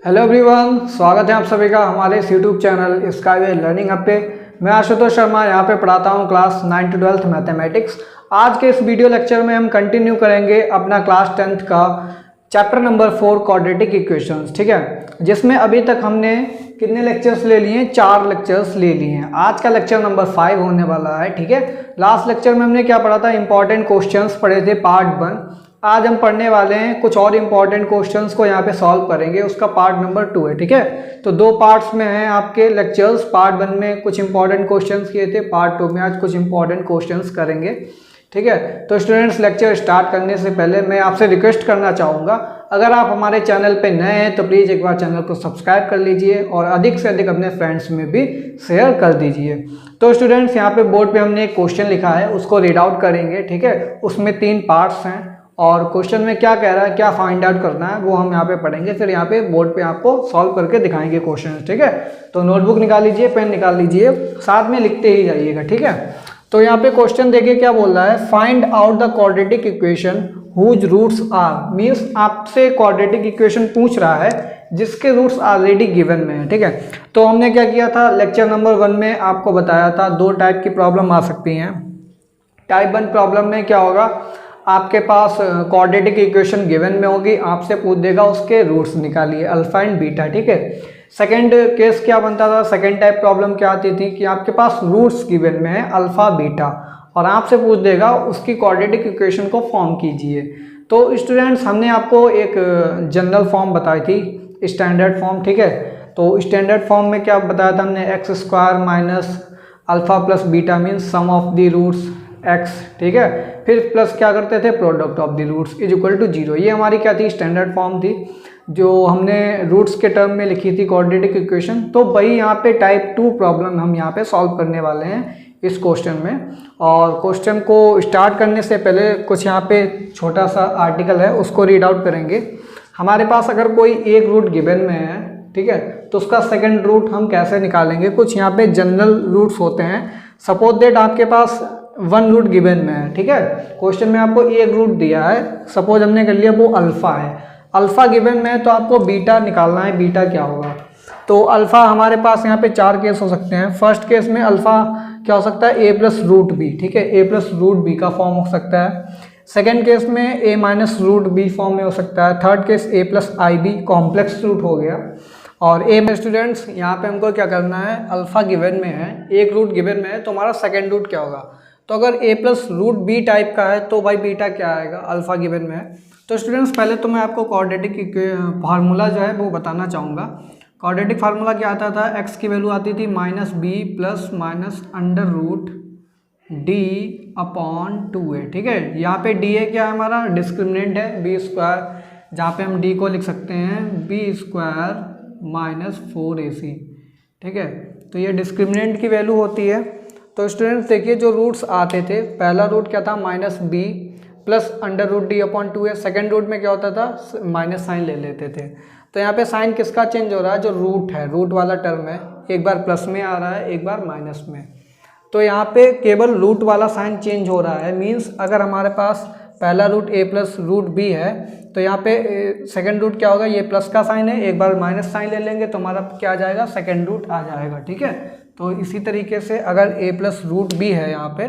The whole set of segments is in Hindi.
हेलो एवरीवन, स्वागत है आप सभी का हमारे इस YouTube channel skyway learning hub पे। मैं आशुतोष शर्मा यहाँ पे पढ़ाता हूँ क्लास 9 to 12 मैथमेटिक्स। आज के इस वीडियो लेक्चर में हम कंटिन्यू करेंगे अपना क्लास 10th का चैप्टर नंबर 4 क्वाड्रेटिक इक्वेशंस, ठीक है, जिसमें अभी तक हमने कितने लेक्चर्स ले लिए हैं? 4 लेक्चर्स ले लिए हैं। आज का लेक्चर नंबर 5 होने वाला है, ठीक है। लास्ट लेक्चर में हमने क्या पढ़ा था? इंपॉर्टेंट क्वेश्चंस पढ़े थे, पार्ट 1। आज हम पढ़ने वाले हैं कुछ और इंपॉर्टेंट क्वेश्चंस को यहाँ पे सॉल्व करेंगे, उसका पार्ट नंबर 2 है, ठीक है। तो 2 पार्ट्स में हैं आपके लेक्चर्स। पार्ट 1 में कुछ इंपॉर्टेंट क्वेश्चंस किए थे, पार्ट 2 में आज कुछ इंपॉर्टेंट क्वेश्चंस करेंगे, ठीक है। तो स्टूडेंट्स, लेक्चर स्टार्ट करने से पहले मैं आपसे रिक्वेस्ट करना चाहूँगा, अगर आप हमारे चैनल पे नए हैं तो प्लीज़ एक बार चैनल को सब्सक्राइब कर लीजिए और अधिक से अधिक अपने फ्रेंड्स में भी शेयर कर दीजिए। तो स्टूडेंट्स, यहाँ पे बोर्ड पे हमने एक क्वेश्चन लिखा है, उसको रीड आउट करेंगे, ठीक है। उसमें 3 पार्ट्स हैं और क्वेश्चन में क्या कह रहा है, क्या फाइंड आउट करना है, वो हम यहाँ पे पढ़ेंगे। फिर यहाँ पे बोर्ड पे आपको सॉल्व करके दिखाएंगे क्वेश्चन, ठीक है। तो नोटबुक निकाल लीजिए, पेन निकाल लीजिए, साथ में लिखते ही जाइएगा, ठीक है। तो यहाँ पे क्वेश्चन देखिए क्या बोल रहा है, find out the quadratic equation whose roots are. Means आपसे क्वाड्रेटिक इक्वेशन पूछ रहा है जिसके रूट्स ऑलरेडी गिवन में है, ठीक है। तो हमने क्या किया था, लेक्चर नंबर 1 में आपको बताया था 2 टाइप की प्रॉब्लम आ सकती हैं। टाइप 1 प्रॉब्लम में क्या होगा, आपके पास क्वाड्रेटिक इक्वेशन गिवन में होगी, आपसे पूछ देगा उसके रूट्स निकालिए, अल्फा एंड बीटा, ठीक है। सेकंड केस क्या बनता था, सेकंड टाइप प्रॉब्लम क्या आती थी कि आपके पास रूट्स गिवन में है अल्फा बीटा और आपसे पूछ देगा उसकी क्वाड्रेटिक इक्वेशन को फॉर्म कीजिए। तो स्टूडेंट्स, हमने आपको एक जनरल फॉर्म बताई थी, स्टैंडर्ड फॉर्म, ठीक है। तो स्टैंडर्ड फॉर्म में क्या बताया था हमने, x square minus alpha plus beta means sum of the roots x, ठीक है। फिर प्लस क्या करते थे, product of the roots is equal to 0। ये हमारी क्या थी, स्टैंडर्ड फॉर्म थी जो हमने रूट्स के टर्म में लिखी थी क्वाड्रेटिक इक्वेशन। तो वही यहाँ पे टाइप 2 प्रॉब्लम हम यहाँ पे सॉल्व करने वाले हैं इस क्वेश्चन में। और क्वेश्चन को स्टार्ट करने से पहले कुछ यहाँ पे छोटा सा आर्टिकल है, उसको रीड आउट करेंगे। हमारे पास अगर कोई एक रूट गिवन में है, ठीक है, तो उसका सेकेंड रूट हम कैसे निकालेंगे। कुछ यहाँ पे जनरल रूट्स होते हैं। सपोज दैट आपके पास 1 रूट गिवन में है, ठीक है। क्वेश्चन में आपको एक रूट दिया है, सपोज हमने कर लिया वो अल्फा है। अल्फा गिवन में है तो आपको बीटा निकालना है, बीटा क्या होगा। तो अल्फा हमारे पास यहाँ पे 4 केस हो सकते हैं। फर्स्ट केस में अल्फा क्या हो सकता है, a प्लस रूट बी, ठीक है, a प्लस रूट बी का फॉर्म हो सकता है। सेकेंड केस में a minus root b form में हो सकता है। Third case a plus i b complex root हो गया। और ए में स्टूडेंट्स यहाँ पे हमको क्या करना है, अल्फा गिवन में है, एक रूट गिवन में है, तो हमारा सेकेंड रूट क्या होगा। तो अगर a plus root b type का है तो भाई बीटा क्या आएगा, अल्फा गिवन में है। तो स्टूडेंट्स, पहले तो मैं आपको क्वाड्रेटिक फार्मूला जो है वो बताना चाहूँगा। क्वाड्रेटिक फार्मूला क्या आता था, x की वैल्यू आती थी minus b plus minus under root d upon 2a, ठीक है। यहाँ पे डी क्या है, हमारा डिस्क्रिमिनेंट है, बी स्क्वायर, जहाँ पे हम डी को लिख सकते हैं बी स्क्वायर माइनस 4ac, ठीक है। तो ये डिस्क्रिमिनेंट की वैल्यू होती है। तो स्टूडेंट्स देखिए, जो रूट्स आते थे, पहला रूट क्या था, minus b plus under root d upon 2a। Second root में क्या होता था, माइनस साइन ले लेते थे। तो यहाँ पे साइन किसका चेंज हो रहा है, जो रूट है, रूट वाला टर्म है, एक बार प्लस में आ रहा है, एक बार माइनस में। तो यहाँ पे केवल रूट वाला साइन चेंज हो रहा है। मीन्स अगर हमारे पास पहला root a plus root b है तो यहाँ पे सेकेंड रूट क्या होगा, ये प्लस का साइन है, एक बार माइनस साइन ले लेंगे तो हमारा क्या आ जाएगा, सेकेंड रूट आ जाएगा, ठीक है। तो इसी तरीके से अगर a प्लस रूट बी है यहाँ पे,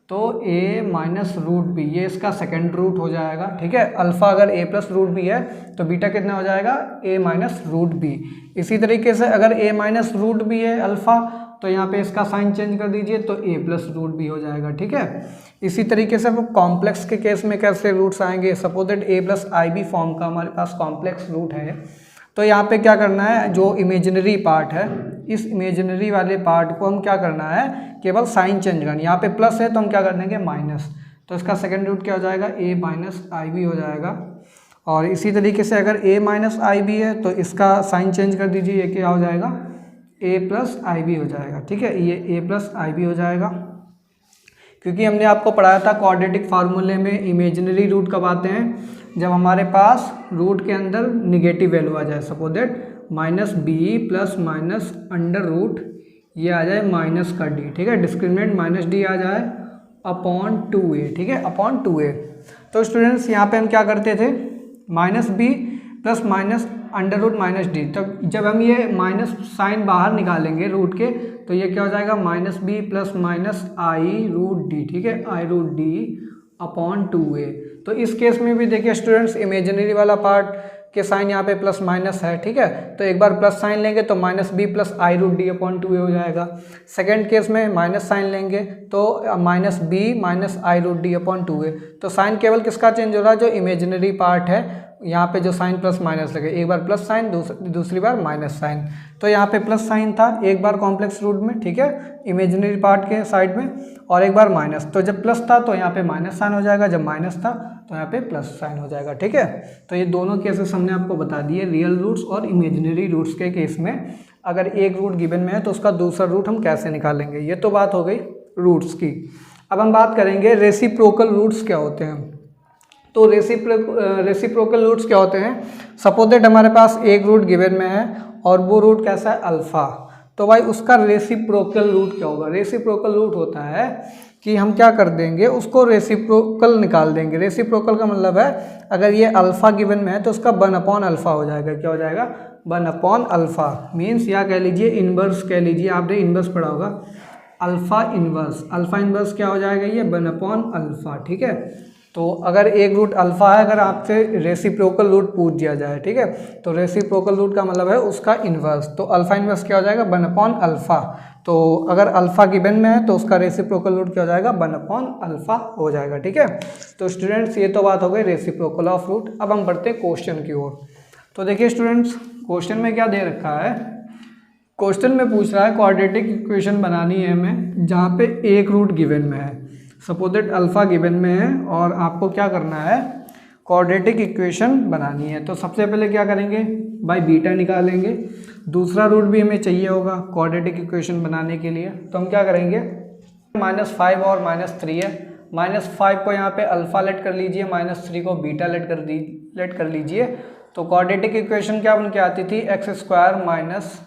तो a माइनस रूट बी ये इसका सेकेंड रूट हो जाएगा, ठीक है। अल्फा अगर a प्लस रूट बी है तो बीटा कितना हो जाएगा, a माइनस रूट बी। इसी तरीके से अगर a माइनस रूट बी है अल्फा, तो यहाँ पे इसका साइन चेंज कर दीजिए तो a प्लस रूट बी हो जाएगा, ठीक है। इसी तरीके से वो कॉम्प्लेक्स के केस में कैसे रूट्स आएंगे, suppose that a plus i b form का हमारे पास कॉम्प्लेक्स रूट है। तो यहाँ पे क्या करना है, जो इमेजिनरी पार्ट है, इस इमेजिनरी वाले पार्ट को हम क्या करना है, केवल साइन चेंज करना। यहाँ पे प्लस है तो हम क्या कर देंगे माइनस, तो इसका सेकेंड रूट क्या हो जाएगा, a माइनस आई बी हो जाएगा। और इसी तरीके से अगर a माइनस आई बी है तो इसका साइन चेंज कर दीजिए, ये क्या हो जाएगा, a प्लस आई बी हो जाएगा, ठीक है। ये a प्लस आई बी हो जाएगा, क्योंकि हमने आपको पढ़ाया था क्वाड्रेटिक फार्मूले में इमेजिनरी रूट कब आते हैं, जब हमारे पास रूट के अंदर निगेटिव वैल्यू आ जाए। Suppose that minus b plus minus under root ये आ जाए माइनस का डी, ठीक है, डिस्क्रिमिनेंट माइनस डी आ जाए अपॉन 2a, ठीक है, अपॉन 2a। तो स्टूडेंट्स, यहाँ पे हम क्या करते थे, minus b plus minus under root minus d. तब जब हम ये माइनस साइन बाहर निकालेंगे रूट के तो ये क्या हो जाएगा माइनस बी प्लस माइनस आई रूट डी, ठीक है, आई रूट डी अपॉन 2a। तो इस केस में भी देखिए स्टूडेंट्स इमेजिनरी वाला पार्ट के साइन यहाँ पे प्लस माइनस है, ठीक है, तो एक बार प्लस साइन लेंगे तो माइनस बी प्लस आई रूट डी अपॉन 2a हो जाएगा। सेकेंड केस में माइनस साइन लेंगे तो माइनस बी माइनस आई रूट डी अपॉन 2a। तो साइन केवल किसका चेंज हो रहा है, जो इमेजिनरी पार्ट है, यहाँ पे जो साइन प्लस माइनस लगे, एक बार प्लस साइन दूसरी बार माइनस साइन। तो यहाँ पे प्लस साइन था एक बार कॉम्प्लेक्स रूट में, ठीक है, इमेजिनरी पार्ट के साइड में, और एक बार माइनस। तो जब प्लस था तो यहाँ पे माइनस साइन हो जाएगा, जब माइनस था तो यहाँ पे प्लस साइन हो जाएगा, ठीक है। तो ये दोनों केसेस हमने आपको बता दिए, रियल रूट्स और इमेजिनरी रूट्स के केस में अगर एक रूट गिवन में है तो उसका दूसरा रूट हम कैसे निकालेंगे। ये तो बात हो गई रूट्स की। अब हम बात करेंगे रेसिप्रोकल रूट्स क्या होते हैं। तो रेसिप्रोकल रूट्स क्या होते हैं। सपोज दैट हमारे पास एक रूट गिवन में है और वो रूट कैसा है अल्फ़ा, तो भाई उसका रेसिप्रोकल रूट क्या होगा। रेसिप्रोकल रूट होता है कि हम क्या कर देंगे, उसको रेसिप्रोकल निकाल देंगे। रेसिप्रोकल का मतलब है अगर ये अल्फ़ा गिवन में है तो उसका 1 अल्फ़ा हो जाएगा। क्या हो जाएगा 1 अल्फ़ा, मीन्स या कह लीजिए इनवर्स, कह लीजिए आपने इनवर्स पढ़ा होगा, अल्फ़ा इनवर्स। अल्फ़ा इनवर्स क्या हो जाएगा, ये 1 अल्फ़ा, ठीक है। तो अगर एक रूट अल्फ़ा है, अगर आपसे रेसिप्रोकल रूट पूछ दिया जाए, ठीक है, तो रेसिप्रोकल रूट का मतलब है उसका इन्वर्स। तो अल्फ़ा इन्वर्स क्या हो जाएगा 1 अल्फ़ा। तो अगर अल्फ़ा गिवन में है तो उसका रेसिप्रोकल रूट क्या हो जाएगा 1 अल्फ़ा हो जाएगा, ठीक है। तो स्टूडेंट्स ये तो बात हो गई रेसिप्रोकल ऑफ रूट। अब हम बढ़ते हैं क्वेश्चन की ओर। तो देखिए स्टूडेंट्स क्वेश्चन में क्या दे रखा है, क्वेश्चन में पूछ रहा है क्वाड्रेटिक इक्वेशन बनानी है हमें जहाँ पे एक रूट गिवन में है। सपोज दैट अल्फ़ा गिवन में है और आपको क्या करना है, क्वाड्रेटिक इक्वेशन बनानी है। तो सबसे पहले क्या करेंगे भाई, बीटा निकालेंगे। दूसरा रूट भी हमें चाहिए होगा क्वाड्रेटिक इक्वेशन बनाने के लिए, तो हम क्या करेंगे, -5 और -3 है। -5 को यहाँ पे अल्फ़ा लेट कर लीजिए, -3 को बीटा लेट कर लीजिए। तो क्वाड्रेटिक इक्वेशन क्या बन के आती थी, x² minus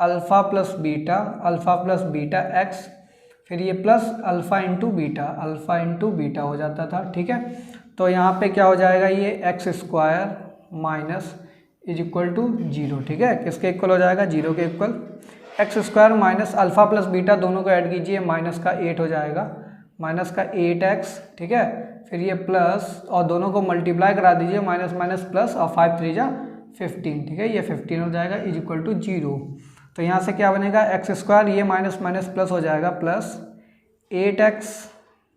alpha plus beta x, फिर ये प्लस अल्फ़ा इंटू बीटा हो जाता था, ठीक है। तो यहाँ पे क्या हो जाएगा, ये x² minus is equal to 0, ठीक है, किसके इक्वल हो जाएगा 0 के equal. x² minus alpha plus beta दोनों को ऐड कीजिए, माइनस का 8 हो जाएगा, माइनस का 8x, ठीक है। फिर ये प्लस और दोनों को मल्टीप्लाई करा दीजिए, माइनस माइनस प्लस और 5 3 जा 15, ठीक है, ये 15 हो जाएगा इज इक्वल टू 0। तो यहाँ से क्या बनेगा x², ये माइनस माइनस प्लस हो जाएगा, plus 8x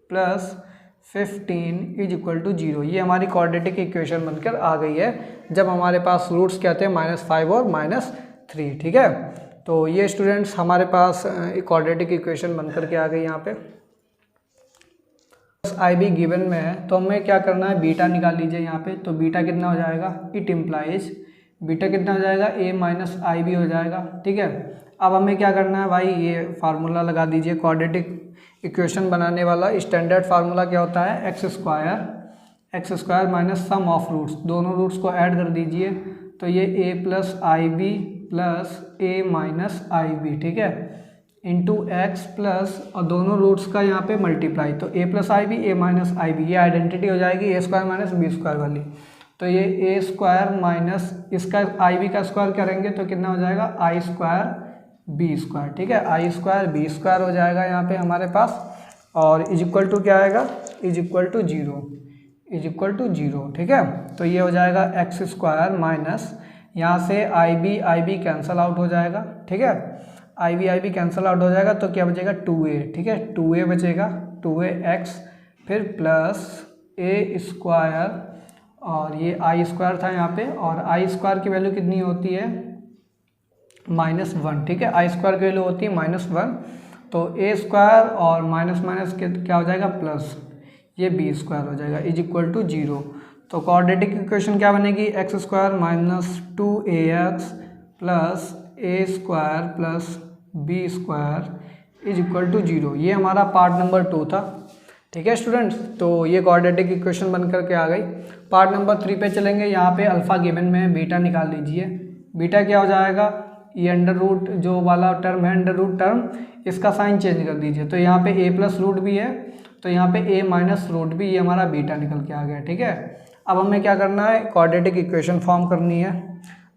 plus 15 is equal to 0। ये हमारी क्वाड्रेटिक इक्वेशन बनकर आ गई है जब हमारे पास रूट्स क्या थे -5 और -3, ठीक है। तो ये स्टूडेंट्स हमारे पास क्वाड्रेटिक इक्वेशन बनकर के आ गई। यहाँ पे आई बी गिवन में है तो हमें क्या करना है, बीटा निकाल लीजिए यहाँ पे। तो बीटा कितना हो जाएगा, इट इम्प्लाइज बीटा कितना हो जाएगा, a माइनस आई बी हो जाएगा, ठीक है। अब हमें क्या करना है भाई, ये फार्मूला लगा दीजिए क्वाड्रेटिक इक्वेशन बनाने वाला। स्टैंडर्ड फार्मूला क्या होता है, x² minus sum of roots, दोनों रूट्स को ऐड कर दीजिए। तो ये a plus i b plus a minus i b, ठीक है, इंटू एक्स प्लस और दोनों रूट्स का यहाँ पे मल्टीप्लाई। तो a plus i b a minus i b, ये आइडेंटिटी हो जाएगी a² माइनस b² वाली। तो ये a² माइनस इसका आई बी का स्क्वायर करेंगे तो कितना हो जाएगा i² b², ठीक है, i² b² हो जाएगा यहाँ पे हमारे पास। और इज इक्वल टू क्या आएगा, इज इक्वल टू 0, ठीक है। तो ये हो जाएगा x² माइनस यहाँ से आई बी कैंसल आउट हो जाएगा, ठीक है, आई बी कैंसल आउट हो जाएगा। तो क्या बचेगा 2a, ठीक है, 2a बचेगा, 2ax, फिर प्लस a² और ये i² था यहाँ पे, और i² की वैल्यू कितनी होती है -1, ठीक है, i² की वैल्यू होती है -1। तो a² और माइनस माइनस क्या हो जाएगा प्लस, ये b² हो जाएगा इज इक्वल टू 0। तो क्वाड्रेटिक इक्वेशन क्या बनेगी, x² minus 2ax plus a² plus b² is equal to 0। ये हमारा पार्ट नंबर 2 था, ठीक है स्टूडेंट्स। तो ये क्वाड्रेटिक इक्वेशन बन करके आ गई। पार्ट नंबर 3 पे चलेंगे। यहाँ पे अल्फ़ा गिवन में है, बीटा निकाल लीजिए। बीटा क्या हो जाएगा, ये अंडर रूट जो वाला टर्म है, अंडर रूट टर्म, इसका साइन चेंज कर दीजिए। तो यहाँ पे a प्लस रूट भी है, तो यहाँ पे a माइनस रूट भी, ये हमारा बीटा निकल के आ गया, ठीक है। अब हमें क्या करना है, क्वाड्रेटिक इक्वेशन फॉर्म करनी है।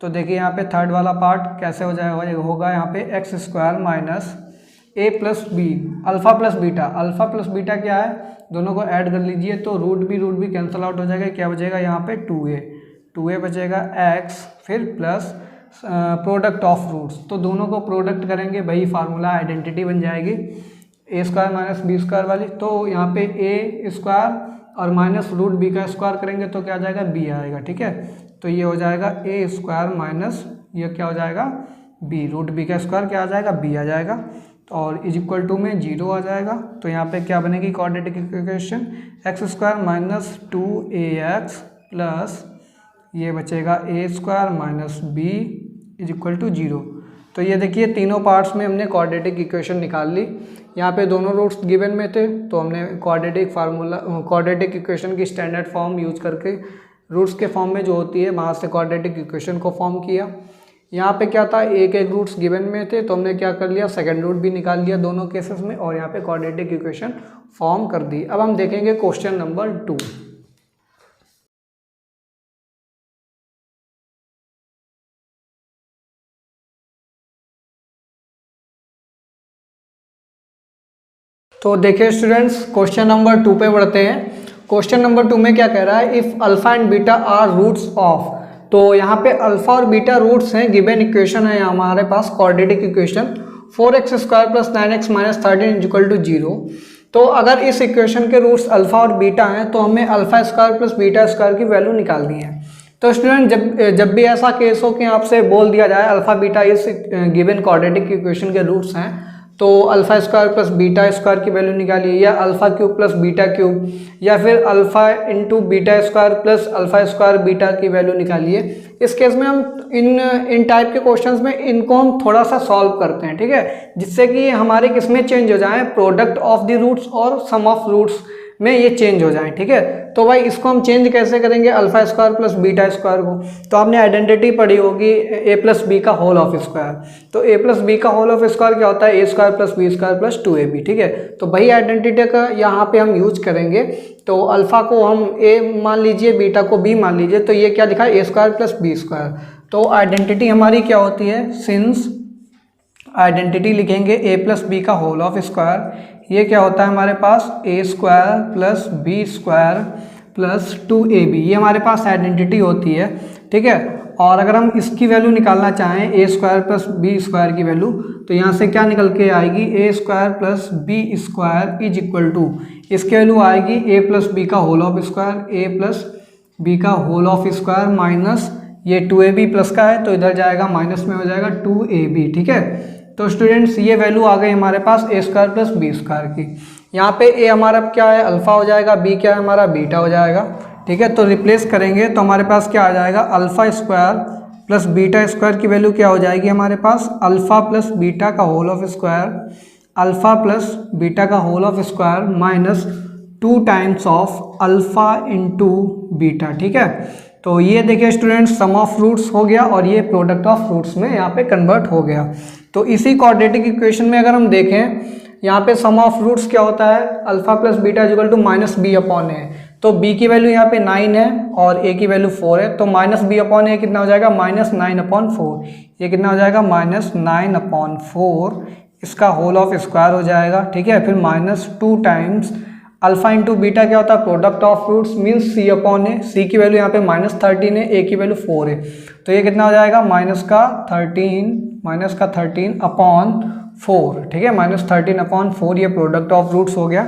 तो देखिए यहाँ पे थर्ड वाला पार्ट कैसे हो जाएगा, होगा यहाँ पे X square minus A plus B alpha plus beta. Alpha plus beta क्या है, दोनों को ऐड कर लीजिए तो रूट भी कैंसिल आउट हो जाएगा। क्या बचेगा यहाँ पे 2a बचेगा एक्स फिर प्लस प्रोडक्ट ऑफ रूट्स, तो दोनों को प्रोडक्ट करेंगे, वही फार्मूला आइडेंटिटी बन जाएगी ए स्क्वायर माइनस बी स्क्वायर वाली। तो यहाँ पे ए स्क्वायर और माइनस रूट बी का स्क्वायर करेंगे तो क्या आ जाएगा, बी आएगा। ठीक है, तो ये हो जाएगा ए स्क्वायर माइनस ये क्या हो जाएगा बी, रूट बी का स्क्वायर क्या आ जाएगा, बी आ जाएगा, और इज इक्वल टू में 0 आ जाएगा। तो यहाँ पे क्या बनेगी quadratic equation, X square minus 2ax plus ये बचेगा A square minus B is equal to 0। तो ये देखिए तीनों पार्ट्स में हमने क्वाड्रेटिक इक्वेशन निकाल ली। यहाँ पे दोनों रूट्स गिवन में थे तो हमने क्वाड्रेटिक इक्वेशन की स्टैंडर्ड फॉर्म यूज करके रूट्स के फॉर्म में जो होती है वहाँ से क्वाड्रेटिक इक्वेशन को फॉर्म किया। यहाँ पे क्या था, एक रूट्स गिवन में थे तो हमने क्या कर लिया, सेकंड रूट भी निकाल लिया दोनों केसेस में, और यहाँ पे क्वाड्रेटिक इक्वेशन फॉर्म कर दी। अब हम देखेंगे क्वेश्चन नंबर 2। तो देखिए स्टूडेंट्स क्वेश्चन नंबर 2 पे बढ़ते हैं। क्वेश्चन नंबर 2 में क्या कह रहा है, if alpha and beta are roots of, तो यहाँ पे अल्फा और बीटा रूट्स हैं, गिवन इक्वेशन है हमारे पास quadratic equation 4x square plus 9x minus 13 is equal to 0। तो अगर इस इक्वेशन के रूट्स अल्फा और बीटा हैं तो हमें alpha square plus beta square की वैल्यू निकालनी है। तो स्टूडेंट जब भी ऐसा केस हो कि आपसे बोल दिया जाए अल्फा बीटा इस गिवन क्वाड्रेटिक इक्वेशन के रूट्स हैं, तो alpha square plus beta square की वैल्यू निकालिए, या alpha cube plus beta cube, या फिर alpha into beta square plus alpha square beta की वैल्यू निकालिए। इस केस में हम इन टाइप के क्वेश्चंस में इनको हम थोड़ा सा सॉल्व करते हैं, ठीक है, जिससे कि हमारे किस में चेंज हो जाए, प्रोडक्ट ऑफ द रूट्स और सम ऑफ रूट्स में ये चेंज हो जाए। ठीक है, तो भाई इसको हम चेंज कैसे करेंगे, alpha square plus beta square को, तो आपने आइडेंटिटी पढ़ी होगी ए प्लस बी का होल ऑफ स्क्वायर। तो ए प्लस बी का होल ऑफ स्क्वायर क्या होता है, A square plus B square plus 2ab। ठीक है, तो वही आइडेंटिटी का यहाँ पे हम यूज करेंगे। तो अल्फा को हम ए मान लीजिए, बीटा को बी मान लीजिए, तो ये क्या दिखा, A square plus B square. तो आइडेंटिटी हमारी क्या होती है, सिंस आइडेंटिटी लिखेंगे ए प्लस बी का होल ऑफ स्क्वायर, ये क्या होता है हमारे पास A square plus B square plus 2ab, ये हमारे पास आइडेंटिटी होती है। ठीक है, और अगर हम इसकी वैल्यू निकालना चाहें A square plus B square की वैल्यू, तो यहाँ से क्या निकल के आएगी, A square plus B square is equal to, इसकी वैल्यू आएगी ए प्लस बी का whole of square, A plus B का होल ऑफ स्क्वायर माइनस ये 2ab प्लस का है तो इधर जाएगा माइनस में हो जाएगा 2ab। ठीक है, तो स्टूडेंट्स ये वैल्यू आ गई हमारे पास A square plus B square की। यहाँ पे ए हमारा क्या है, अल्फा हो जाएगा, बी क्या है हमारा, बीटा हो जाएगा। ठीक है, तो रिप्लेस करेंगे तो हमारे पास क्या आ जाएगा, alpha square plus beta square की वैल्यू क्या हो जाएगी हमारे पास, अल्फा प्लस बीटा का whole of square, alpha plus beta का whole of square minus 2 times of alpha into beta. ठीक है, तो ये देखिए स्टूडेंट्स सम ऑफ रूट्स हो गया और ये प्रोडक्ट ऑफ रूट्स में यहाँ पे कन्वर्ट हो गया। तो इसी क्वाड्रेटिक इक्वेशन में अगर हम देखें, यहाँ पे सम ऑफ रूट्स क्या होता है, alpha plus beta equal to minus B upon A. तो b की वैल्यू यहाँ पे 9 है और a की वैल्यू 4 है, तो माइनस बी अपॉन ए कितना हो जाएगा, माइनस 9 अपॉन 4। ये कितना हो जाएगा, माइनस 9 अपॉन 4, इसका होल ऑफ स्क्वायर हो जाएगा। ठीक है, फिर minus 2 times alpha into beta क्या होता है, product of roots means C upon A, C की वैल्यू यहाँ पे माइनस 13 है, ए की वैल्यू 4 है, तो ये कितना हो जाएगा, माइनस का 13 अपॉन 4। ठीक है, माइनस 13 अपॉन 4 ये प्रोडक्ट ऑफ रूट्स हो गया।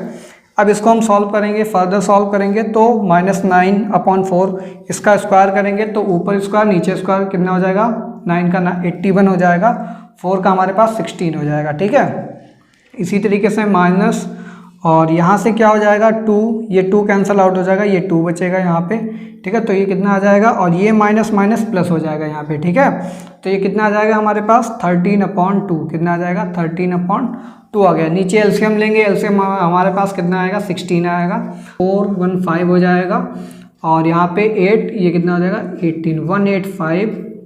अब इसको हम सॉल्व करेंगे, फर्दर सॉल्व करेंगे तो माइनस 9 अपॉन 4 इसका स्क्वायर करेंगे तो ऊपर स्क्वायर नीचे स्क्वायर कितना हो जाएगा, 9 का 81 हो जाएगा, 4 का हमारे पास 16 हो जाएगा। ठीक है, इसी तरीके से माइनस और यहाँ से क्या हो जाएगा 2, ये 2 कैंसिल आउट हो जाएगा, ये 2 बचेगा यहाँ पे। ठीक है, तो ये कितना आ जाएगा और ये माइनस माइनस प्लस हो जाएगा यहाँ पे। ठीक है, तो ये कितना आ जाएगा हमारे पास 13 अपॉन 2, कितना आ जाएगा 13 अपॉन 2 आ गया। नीचे एलसीएम लेंगे, एलसीएम हमारे पास कितना आएगा 16 आएगा, 415 हो जाएगा और यहाँ पे 8, ये कितना हो जाएगा 18,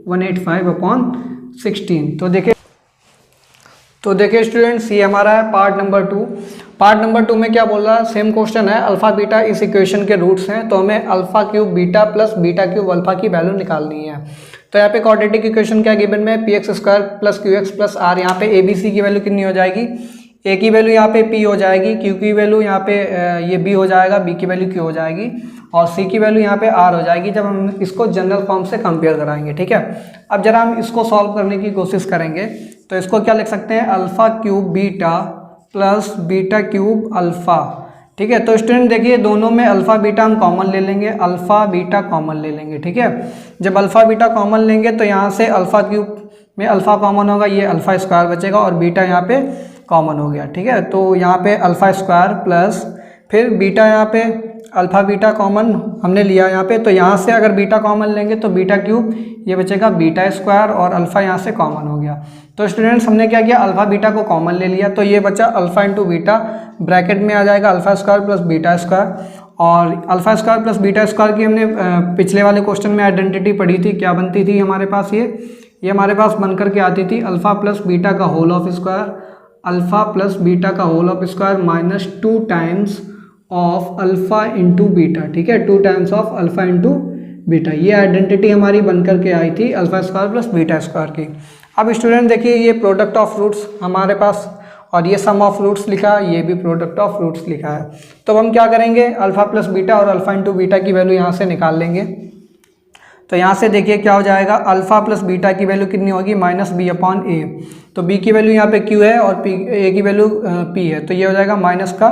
185 अपॉन 16। तो देखिए स्टूडेंट्स ये हमारा है पार्ट नंबर 2। पार्ट नंबर 2 में क्या बोल रहा है, सेम क्वेश्चन है, अल्फा बीटा इस इक्वेशन के रूट्स हैं तो हमें alpha cube beta plus beta cube alpha की वैल्यू निकालनी है। तो यहाँ पे क्वाड्रेटिक इक्वेशन क्या गिवन में है, p x square plus q x plus r. यहाँ पे ए बी सी की वैल्यू कितनी हो जाएगी, ए की वैल्यू यहाँ पे पी हो जाएगी, क्यू की वैल्यू यहाँ पे ये बी हो जाएगा, बी की वैल्यू क्यू हो जाएगी और सी की वैल्यू यहाँ पे आर हो जाएगी जब हम इसको जनरल फॉर्म से कंपेयर कराएंगे। ठीक है, अब जरा हम इसको सॉल्व करने की कोशिश करेंगे तो इसको क्या लिख सकते हैं, alpha cube beta plus beta cube alpha. ठीक है, तो स्टूडेंट देखिए दोनों में अल्फा बीटा हम कॉमन ले लेंगे, अल्फा बीटा कॉमन ले लेंगे। ठीक है, जब अल्फा बीटा कॉमन लेंगे तो यहाँ से अल्फा क्यूब में अल्फा कॉमन होगा, ये अल्फा स्क्वायर बचेगा और बीटा यहाँ पे कॉमन हो गया। ठीक है, तो यहाँ पे अल्फा स्क्वायर प्लस फिर बीटा, यहाँ पे अल्फा बीटा कॉमन हमने लिया यहाँ पे, तो यहाँ से अगर बीटा कॉमन लेंगे तो बीटा क्यूब ये बचेगा बीटा स्क्वायर और अल्फा यहाँ से कॉमन हो गया। तो स्टूडेंट्स हमने क्या किया, अल्फा बीटा को कॉमन ले लिया तो ये बचा अल्फा इंटू बीटा, ब्रैकेट में आ जाएगा alpha square plus beta square. और alpha square plus beta square की हमने पिछले वाले क्वेश्चन में आइडेंटिटी पढ़ी थी, क्या बनती थी हमारे पास, ये हमारे पास बन करके आती थी अल्फा प्लस बीटा का whole of square, alpha plus beta का whole of square minus 2 times of alpha into beta. ठीक है, 2 times of alpha into beta, ये आइडेंटिटी हमारी बन करके आई थी alpha square plus beta square की। अब स्टूडेंट देखिए ये प्रोडक्ट ऑफ रूट्स हमारे पास और ये सम ऑफ रूट्स लिखा है, ये भी प्रोडक्ट ऑफ रूट्स लिखा है। तो हम क्या करेंगे, अल्फा प्लस बीटा और अल्फा इंटू बीटा की वैल्यू यहाँ से निकाल लेंगे। तो यहाँ से देखिए क्या हो जाएगा, अल्फा प्लस बीटा की वैल्यू कितनी होगी, माइनस बी अपॉन ए। तो बी की वैल्यू यहाँ पे क्यू है और पी ए की वैल्यू पी है, तो ये हो जाएगा माइनस का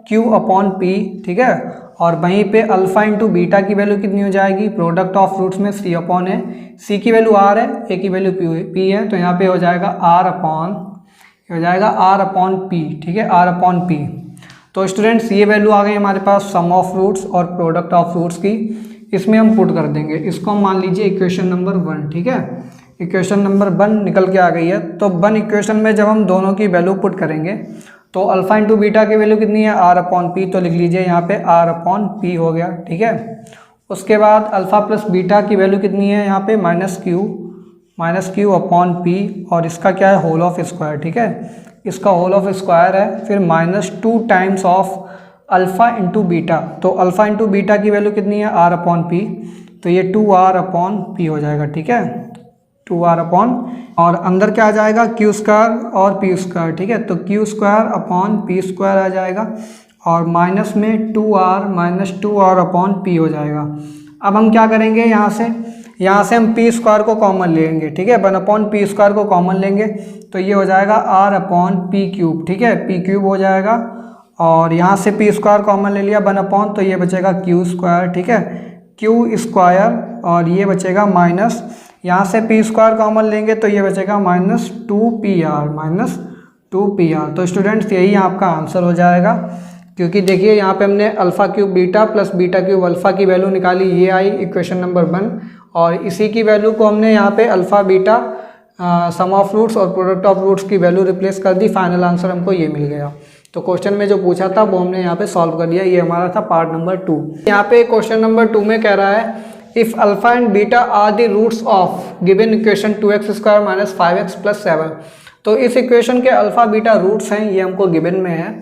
क्यू अपॉन पी। ठीक है, और वहीं पे अल्फा इंटू बीटा की वैल्यू कितनी हो जाएगी, प्रोडक्ट ऑफ रूट्स में सी अपॉन है, सी की वैल्यू आर है, ए की वैल्यू पी है, तो यहाँ पे हो जाएगा आर अपॉन, हो जाएगा आर अपॉन पी। ठीक है, आर अपॉन पी। तो स्टूडेंट्स ये वैल्यू आ गई हमारे पास सम ऑफ रूट्स और प्रोडक्ट ऑफ रूट्स की, इसमें हम पुट कर देंगे। इसको हम मान लीजिए इक्वेशन नंबर 1। ठीक है, इक्वेशन नंबर 1 निकल के आ गई है। तो 1 इक्वेशन में जब हम दोनों की वैल्यू पुट करेंगे तो अल्फा इंटू बीटा की वैल्यू कितनी है, आर अपॉन पी, तो लिख लीजिए यहाँ पे आर अपॉन पी हो गया। ठीक है, उसके बाद अल्फा प्लस बीटा की वैल्यू कितनी है यहाँ पे, माइनस क्यू अपॉन पी, और इसका क्या है, होल ऑफ स्क्वायर। ठीक है, इसका होल ऑफ स्क्वायर है, फिर minus 2 times of alpha into beta. तो अल्फा इंटू बीटा की वैल्यू कितनी है, आर अपॉन पी, तो ये 2r अपॉन पी हो जाएगा। ठीक है, 2r अपॉन, और अंदर क्या आ जाएगा, क्यू स्क्वायर और पी स्क्वायर। ठीक है, तो Q square upon P square आ जाएगा और माइनस में 2r अपॉन पी हो जाएगा। अब हम क्या करेंगे, यहाँ से हम पी स्क्वायर को कॉमन लेंगे। ठीक है, 1 अपॉन पी स्क्वायर को कॉमन लेंगे तो ये हो जाएगा आर अपॉन पी क्यूब। ठीक है, पी क्यूब हो जाएगा और यहाँ से पी स्क्वायर कॉमन ले लिया 1 अपॉन, तो ये बचेगा क्यू स्क्वायर। ठीक है, क्यू स्क्वायर, और ये बचेगा माइनस, यहाँ से पी स्क्वायर कॉमन लेंगे तो ये बचेगा माइनस 2pr। तो स्टूडेंट्स यही आपका आंसर हो जाएगा, क्योंकि देखिए यहाँ पे हमने alpha cube beta plus beta cube alpha की वैल्यू निकाली, ये आई इक्वेशन नंबर 1, और इसी की वैल्यू को हमने यहाँ पे alpha beta sum of roots और प्रोडक्ट ऑफ रूट्स की वैल्यू रिप्लेस कर दी, फाइनल आंसर हमको ये मिल गया। तो क्वेश्चन में जो पूछा था वो हमने यहाँ पे सॉल्व कर दिया, ये हमारा था पार्ट नंबर 2। यहाँ पे क्वेश्चन नंबर 2 में कह रहा है if alpha and beta are the roots of given equation 2x square minus 5x plus 7। तो इस इक्वेशन के अल्फा बीटा रूट्स हैं, ये हमको गिवन में है,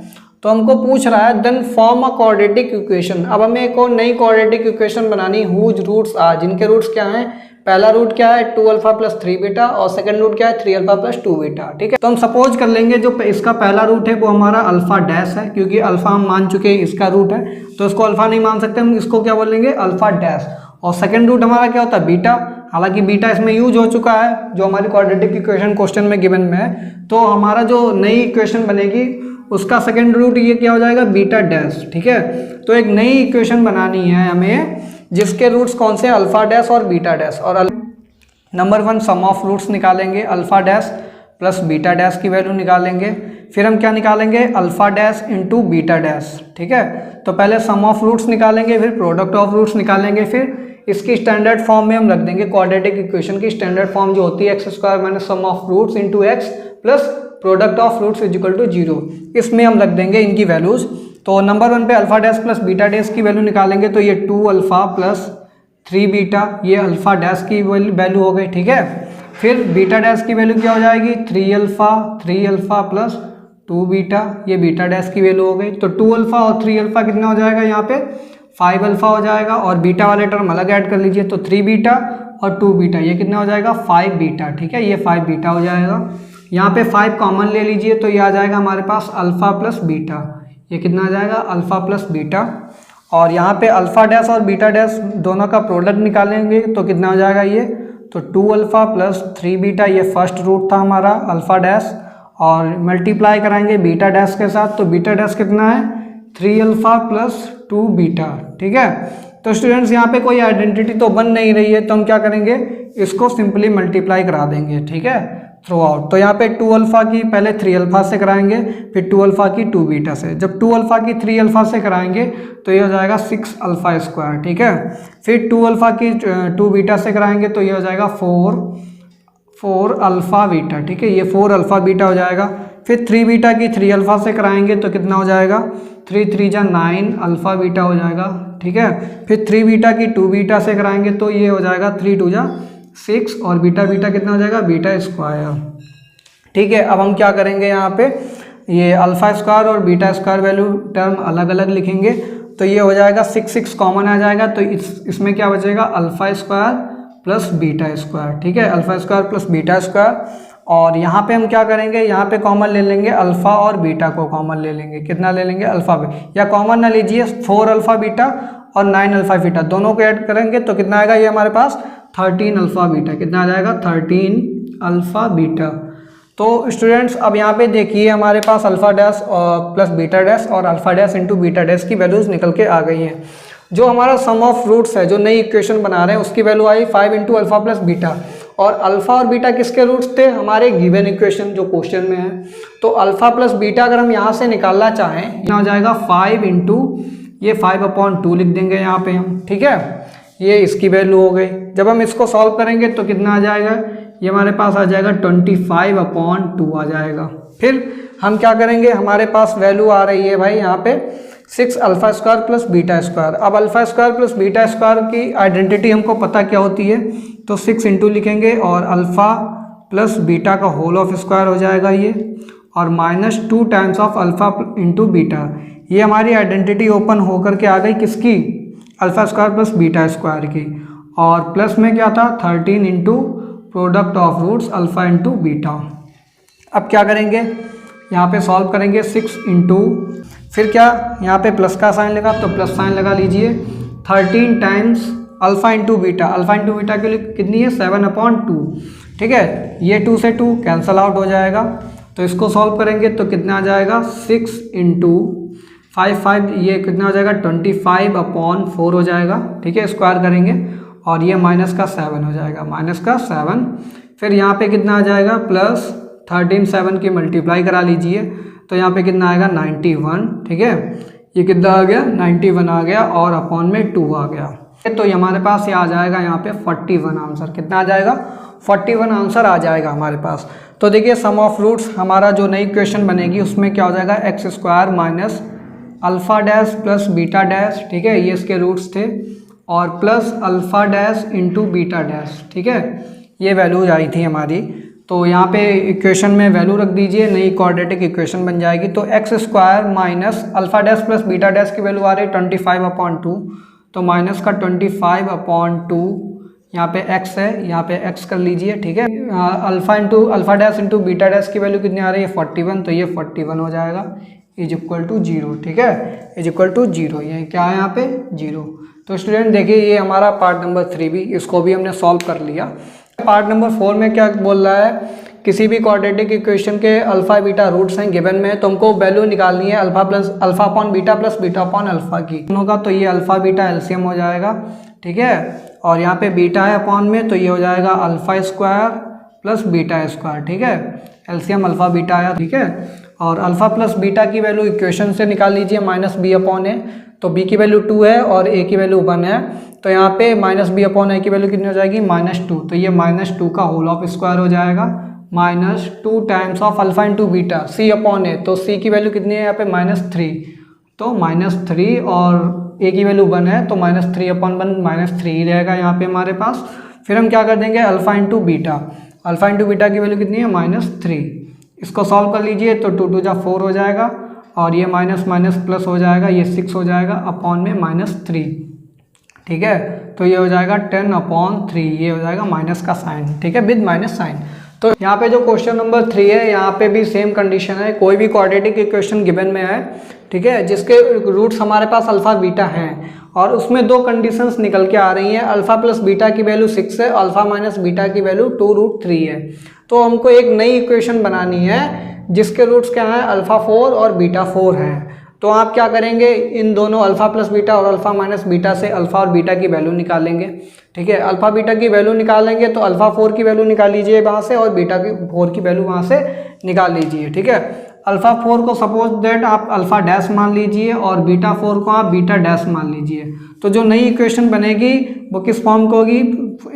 तो हमको पूछ रहा है then form a quadratic equation. अब हमें एक और नई क्वाड्रेटिक इक्वेशन बनानी, हुज रूट्स आर, जिनके रूट्स क्या हैं, पहला रूट क्या है 2 अल्फा प्लस 3 बीटा और सेकंड रूट क्या है 3 अल्फा प्लस 2 बीटा। ठीक है, तो हम सपोज कर लेंगे जो इसका पहला रूट है वो हमारा अल्फा डैश है, क्योंकि अल्फा हम मान चुके हैं इसका रूट है, तो इसको अल्फा नहीं मान सकते, हम इसको क्या बोलेंगे अल्फा डैश। और सेकंड रूट हमारा क्या होता है बीटा, हालांकि बीटा इसमें यूज हो चुका है जो हमारी क्वाड्रेटिक इक्वेशन क्वेश्चन में गिवन में है, तो हमारा जो नई इक्वेशन बनेगी उसका सेकंड रूट ये क्या हो जाएगा बीटा डैश। ठीक है, तो एक नई इक्वेशन बनानी है हमें जिसके रूट्स कौन से, अल्फा डैश और बीटा डैश। और नंबर 1 सम ऑफ रूट्स निकालेंगे, alpha dash plus beta dash की वैल्यू निकालेंगे, फिर हम क्या निकालेंगे alpha dash into beta dash. ठीक है, तो पहले सम ऑफ रूट्स निकालेंगे, फिर प्रोडक्ट ऑफ रूट्स निकालेंगे, फिर इसकी स्टैंडर्ड फॉर्म में हम रख देंगे क्वाड्रेटिक इक्वेशन की स्टैंडर्ड फॉर्म जो होती है x square minus sum of roots into x plus product of roots is equal to 0। इसमें हम रख देंगे इनकी वैल्यूज। तो नंबर 1 पे alpha dash plus beta dash की वैल्यू निकालेंगे, तो ये 2 अल्फा प्लस 3 बीटा, ये अल्फा डैश की वैल्यू हो गई। ठीक है, फिर बीटा डैश की वैल्यू क्या हो जाएगी 3 अल्फा प्लस 2 बीटा, ये बीटा डैश की वैल्यू हो गई। तो 2 अल्फा और 3 अल्फा कितना हो जाएगा यहाँ पे 5 अल्फा हो जाएगा, और बीटा वाले टर्म अलग ऐड कर लीजिए, तो 3 बीटा और 2 बीटा, ये कितना हो जाएगा 5 बीटा, ठीक है, ये 5 बीटा हो जाएगा। यहाँ पे 5 कॉमन ले लीजिए तो ये आ जाएगा हमारे पास अल्फ़ा प्लस बीटा, ये कितना आ जाएगा अल्फ़ा प्लस बीटा। और यहाँ पे अल्फ़ा डैश और बीटा डैश दोनों का प्रोडक्ट निकालेंगे तो कितना हो जाएगा ये, तो 2 अल्फ़ा प्लस 3 बीटा, ये फर्स्ट रूट था हमारा अल्फ़ा डैश, और मल्टीप्लाई कराएंगे बीटा डैश के साथ, तो बीटा डैश कितना है 3 अल्फ़ा प्लस 2 बीटा, ठीक है। तो स्टूडेंट्स यहाँ पे कोई आइडेंटिटी तो बन नहीं रही है, तो हम क्या करेंगे, इसको सिंपली मल्टीप्लाई करा देंगे, ठीक है, थ्रू आउट। तो यहाँ पे 2 अल्फ़ा की पहले 3 अल्फ़ा से कराएंगे, फिर 2 अल्फ़ा की 2 बीटा से। जब 2 अल्फ़ा की 3 अल्फ़ा से कराएंगे तो ये हो जाएगा 6 अल्फ़ा स्क्वायर, ठीक है। फिर 2 अल्फ़ा की 2 बीटा से कराएंगे तो ये हो जाएगा 4 अल्फ़ा बीटा, ठीक है, ये 4 अल्फ़ा बीटा हो जाएगा। फिर 3 बीटा की 3 अल्फ़ा से कराएंगे तो कितना हो जाएगा, 3 3 जा 9 अल्फ़ा बीटा हो जाएगा, ठीक है। फिर 3 बीटा की 2 बीटा से कराएंगे तो ये हो जाएगा 3 2 जा 6, और बीटा बीटा कितना हो जाएगा बीटा स्क्वायर, ठीक है। अब हम क्या करेंगे, यहाँ पे ये अल्फ़ा स्क्वायर और बीटा स्क्वायर वैल्यू टर्म अलग अलग लिखेंगे, तो ये हो जाएगा 6 कॉमन आ जाएगा, तो इसमें क्या बचेगा alpha square plus beta square, ठीक है, alpha square plus beta square. और यहाँ पे हम क्या करेंगे, यहाँ पे कॉमन ले लेंगे अल्फ़ा और बीटा को कॉमन ले लेंगे, कितना ले लेंगे अल्फ़ा या कॉमन ना लीजिए 4 अल्फ़ा बीटा और 9 अल्फ़ा बीटा दोनों को ऐड करेंगे तो कितना आएगा, ये हमारे पास 13 अल्फ़ा बीटा, कितना आ जाएगा 13 अल्फ़ा बीटा। तो स्टूडेंट्स अब यहाँ पे देखिए हमारे पास अल्फ़ा डैश और प्लस बीटा डैश और alpha dash into beta dash की वैल्यूज़ निकल के आ गई हैं। जो हमारा सम ऑफ रूट्स है, जो नई इक्वेशन बना रहे हैं, उसकी वैल्यू आई 5 इंटू अल्फ़ा प्लस बीटा, और अल्फ़ा और बीटा किसके रूट्स थे, हमारे गिवन इक्वेशन जो क्वेश्चन में है। तो अल्फ़ा प्लस बीटा अगर हम यहाँ से निकालना चाहें, यहाँ हो जाएगा 5 इंटू ये 5/2 लिख देंगे यहाँ पे हम, ठीक है, ये इसकी वैल्यू हो गई। जब हम इसको सॉल्व करेंगे तो कितना आ जाएगा, ये हमारे पास आ जाएगा 25/2 आ जाएगा। फिर हम क्या करेंगे, हमारे पास वैल्यू आ रही है भाई यहाँ पे 6 alpha square plus beta square. अब alpha square plus beta square की आइडेंटिटी हमको पता क्या होती है, तो 6 इंटू लिखेंगे और अल्फ़ा प्लस बीटा का होल ऑफ स्क्वायर हो जाएगा ये, और -2 times of alpha into beta. ये हमारी आइडेंटिटी ओपन होकर के आ गई किसकी, alpha square plus beta square की। और प्लस में क्या था 13 into product of roots alpha into beta. अब क्या करेंगे, यहाँ पे सॉल्व करेंगे 6 इंटू, फिर क्या यहाँ पे प्लस का साइन लगा तो प्लस साइन लगा लीजिए, 13 times alpha into beta, alpha into beta के लिए कितनी है 7/2, ठीक है, ये 2 से 2 कैंसल आउट हो जाएगा। तो इसको सॉल्व करेंगे तो कितना आ जाएगा 6 इंटू 5 ये कितना हो जाएगा 25/4 हो जाएगा, ठीक है, स्क्वायर करेंगे और ये माइनस का 7 हो जाएगा, माइनस का 7। फिर यहाँ पे कितना आ जाएगा प्लस 13 7 की मल्टीप्लाई करा लीजिए तो यहाँ पे कितना आएगा 91, ठीक है, ये कितना आ गया 91 आ गया और अपॉन में 2 आ गया। तो ये हमारे पास ये आ जाएगा यहाँ पे 41 आंसर, कितना आ जाएगा 41 आंसर आ जाएगा हमारे पास। तो देखिए सम ऑफ रूट्स हमारा जो नई क्वेश्चन बनेगी उसमें क्या हो जाएगा x square minus alpha dash plus beta dash, ठीक है, ये इसके रूट्स थे, और plus alpha dash into beta dash, ठीक है, ये वैल्यूज आई थी हमारी। तो यहाँ पे इक्वेशन में वैल्यू रख दीजिए, नई क्वाड्रेटिक इक्वेशन बन जाएगी। तो x square minus alpha dash plus beta dash की वैल्यू आ रही है 25/2, तो माइनस का 25/2 यहाँ पे x है, यहाँ पे x कर लीजिए, ठीक है। Alpha dash into beta dash की वैल्यू कितनी आ रही है 41, तो ये 41 हो जाएगा इज इक्वल टू 0, ठीक है, इज इक्वल टू 0, ये क्या है यहाँ पे 0। तो स्टूडेंट देखिए ये हमारा पार्ट नंबर 3 भी, इसको भी हमने सॉल्व कर लिया। पार्ट नंबर 4 में क्या बोल रहा है, किसी भी क्वाड्रेटिक इक्वेशन के अल्फ़ा बीटा रूट्स हैं गिवन में, तो हमको वैल्यू निकालनी है alpha upon beta plus beta upon alpha की दोनों का। तो ये अल्फ़ा बीटा एलसीएम हो जाएगा, ठीक है, और यहाँ पे बीटा है अपॉन में, तो ये हो जाएगा alpha square plus beta square, ठीक है, एलसीएम अल्फ़ा बीटा आया, ठीक है। और अल्फ़ा प्लस बीटा की वैल्यू इक्वेशन से निकाल लीजिए -b/a, तो b की वैल्यू 2 है और a की वैल्यू 1 है, तो यहाँ पे -b/a की वैल्यू कितनी हो जाएगी -2, तो ये -2 का होल ऑफ स्क्वायर हो जाएगा, -2 times of alpha into beta c/a, तो c की वैल्यू कितनी है यहाँ पे -3, तो -3 और a की वैल्यू 1 है, तो -3/1 -3 ही रहेगा यहाँ पे हमारे पास। फिर हम क्या कर देंगे अल्फ़ा इंटू बीटा की वैल्यू कितनी है -3, इसको सॉल्व कर लीजिए तो 2 2 जा 4 हो जाएगा और ये माइनस माइनस प्लस हो जाएगा, ये 6 हो जाएगा अपॉन में -3, ठीक है। तो ये हो जाएगा 10/3, ये हो जाएगा माइनस का साइन, ठीक है, विद माइनस साइन। तो यहाँ पे जो क्वेश्चन नंबर 3 है, यहाँ पे भी सेम कंडीशन है, कोई भी क्वाड्रेटिक इक्वेशन गिवन में है, ठीक है, जिसके रूट्स हमारे पास अल्फा बीटा हैं और उसमें दो कंडीशंस निकल के आ रही हैं, अल्फा प्लस बीटा की वैल्यू 6 है, अल्फा माइनस बीटा की वैल्यू 2√3 है। तो हमको एक नई इक्वेशन बनानी है जिसके रूट्स क्या हैं, अल्फा 4 और बीटा 4 हैं। तो आप क्या करेंगे, इन दोनों अल्फा प्लस बीटा और अल्फा माइनस बीटा से अल्फा और बीटा की वैल्यू निकालेंगे, ठीक है। अल्फा बीटा की वैल्यू निकालेंगे तो अल्फा 4 की वैल्यू निकाल लीजिए वहाँ से और बीटा की 4 की वैल्यू वहाँ से निकाल लीजिए, ठीक है। अल्फा 4 को सपोज दैट आप अल्फा डैश मान लीजिए और बीटा 4 को आप बीटा डैश मान लीजिए। तो जो नई इक्वेशन बनेगी वो किस फॉर्म को होगी,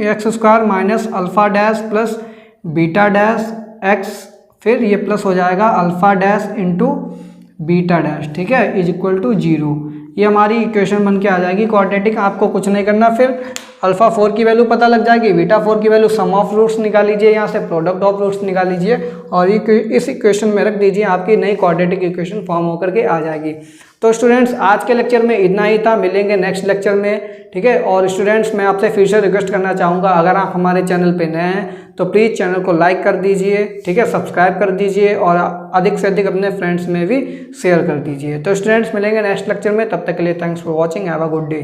x² minus alpha dash plus beta dash x, फिर ये प्लस हो जाएगा alpha dash into beta dash, ठीक है, इज इक्वल टू 0। ये हमारी इक्वेशन बन के आ जाएगी क्वाड्रेटिक। आपको कुछ नहीं करना, फिर अल्फा 4 की वैल्यू पता लग जाएगी, बीटा 4 की वैल्यू सम ऑफ रूट्स निकाल लीजिए, यहाँ से प्रोडक्ट ऑफ रूट्स निकाल लीजिए और इस इक्वेशन में रख दीजिए, आपकी नई क्वाड्रेटिक इक्वेशन फॉर्म होकर के आ जाएगी। तो स्टूडेंट्स आज के लेक्चर में इतना ही था, मिलेंगे नेक्स्ट लेक्चर में, ठीक है। और स्टूडेंट्स मैं आपसे फिर से रिक्वेस्ट करना चाहूँगा, अगर आप हमारे चैनल पे नए हैं तो प्लीज़ चैनल को लाइक कर दीजिए, ठीक है, सब्सक्राइब कर दीजिए और अधिक से अधिक अपने फ्रेंड्स में भी शेयर कर दीजिए। तो स्टूडेंट्स मिलेंगे नेक्स्ट लेक्चर में, तब तक के लिए thanks for watching, have a good day.